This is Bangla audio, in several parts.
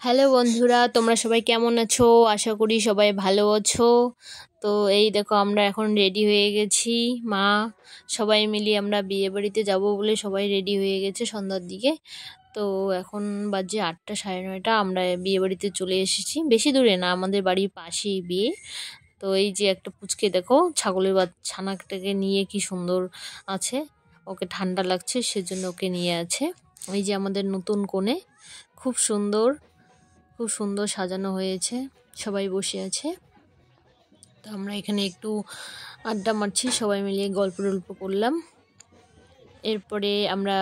হ্যালো বন্ধুরা, তোমরা সবাই কেমন আছো? আশা করি সবাই ভালো আছো। তো এই দেখো, আমরা এখন রেডি হয়ে গেছি। মা সবাই মিলিয়ে আমরা বিয়ে বাড়িতে যাবো বলে সবাই রেডি হয়ে গেছে সন্ধ্যার দিকে। তো এখন বাজে 8টা, 9:30। আমরা বিয়ে বাড়িতে চলে এসেছি। বেশি দূরে না, আমাদের বাড়ির পাশেই বিয়ে। তো এই যে একটা পুচকে দেখো, ছাগলের ছানাটাকে নিয়ে কি সুন্দর আছে। ওকে ঠান্ডা লাগছে, সেজন্য ওকে নিয়ে আছে। এই যে আমাদের নতুন কনে, খুব সুন্দর, খুব সুন্দর সাজানো হয়েছে, সবাই বসে আছে। তো আমরা এখানে একটু আড্ডা মারছি, সবাই মিলিয়ে গল্প টল্প করলাম। এরপরে আমরা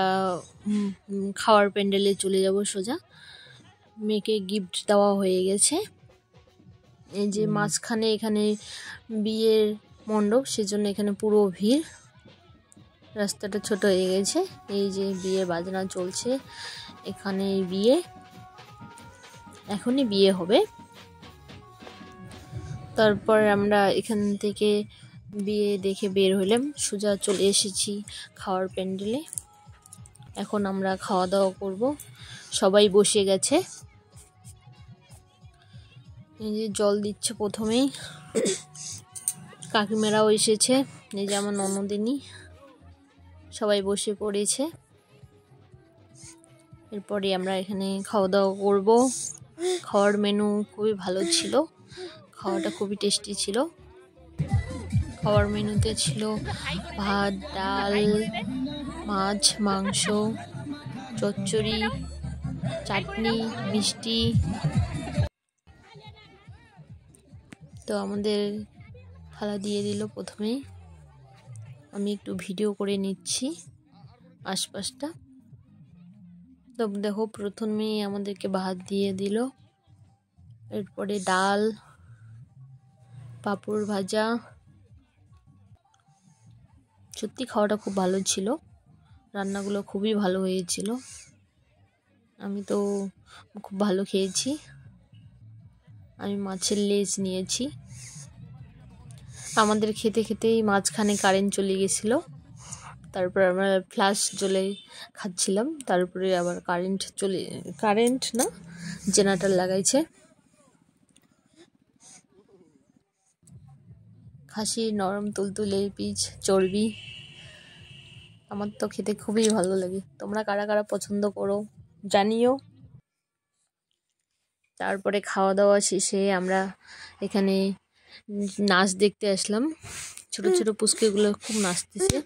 খাওয়ার প্যান্ডেলে চলে যাব সোজা। মেয়েকে গিফট দেওয়া হয়ে গেছে। এই যে মাঝখানে এখানে বিয়ের মণ্ডপ, সেজন্য এখানে পুরো ভিড়। রাস্তাটা ছোট হয়ে গেছে। এই যে বিয়ে বাজনা চলছে, এখানে বিয়ে, এখনই বিয়ে হবে। তারপর আমরা এখান থেকে বিয়ে দেখে বের হলাম, সোজা চলে এসেছি খাওয়ার প্যান্ডেলে। এখন আমরা খাওয়া দাওয়া করব। সবাই বসে গেছে। এই যে জল দিচ্ছে প্রথমেই, কাকিমারাও এসেছে। এই যে আমার ননদিনী, সবাই বসে পড়েছে। এরপরে আমরা এখানে খাওয়া দাওয়া করব। খাওয়ার মেনু খুবই ভালো ছিল, খাওয়াটা খুবই টেস্টি ছিল। খাওয়ার মেনুতে ছিল ভাত, ডাল, মাছ, মাংস, চচ্চড়ি, চাটনি, মিষ্টি। তো আমাদের থালা দিয়ে দিল প্রথমেই। আমি একটু ভিডিও করে নিচ্ছি আশপাশটা। তো দেখো, প্রথমেই আমাদেরকে ভাত দিয়ে দিল, এরপরে ডাল, পাঁপড় ভাজা। সত্যি খাওয়াটা খুব ভালো ছিল, রান্নাগুলো খুবই ভালো হয়েছিল। আমি তো খুব ভালো খেয়েছি। আমি মাছের লেজ নিয়েছি। আমাদের খেতে খেতেই মাঝখানে কারেন্ট চলে গেছিলো। তারপর আমরা ফ্ল্যাশ জ্বলে খাচ্ছিলাম। তারপরে আবার কারেন্ট না, জেনারেটর লাগাইছে। খাসির নরম তুলতুলে পিচ চর্বি, আমার তো খেতে খুবই ভালো লাগে। তোমরা কারা কারা পছন্দ করো জানিও। তারপরে খাওয়া দাওয়া শেষে আমরা এখানে নাচ দেখতে আসলাম। ছোট ছোট পুচকেগুলো খুব নাচতেছে,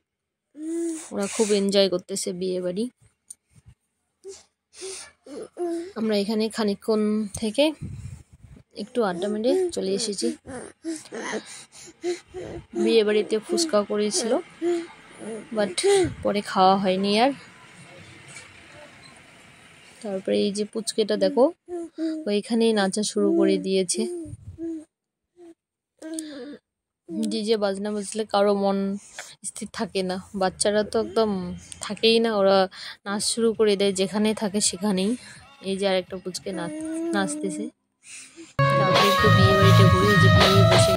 ওরা খুব এনজয় করতেছে বিয়ে বাড়ি। আমরা এখানে খানিকক্ষণ থেকে একটু আড্ডা মেরে চলে এসেছি। বিয়ে বাড়িতে ফুচকা করেছিল, বাট পরে খাওয়া হয়নি আর। তারপরে এই যে পুচকেটা দেখো, ওইখানেই নাচা শুরু করে দিয়েছে। ডিজে বাজনা বাজলে কারো মন স্থির থাকে না, বাচ্চারা তো একদম থাকেই না, ওরা নাচ শুরু করে দেয় যেখানে থাকে সেখানেই। এই যে আরেকটা পুচকে নাচতেছে। তারপরে একটু বিয়ে বাড়িটা ঘুরে, যে বিয়ে বসে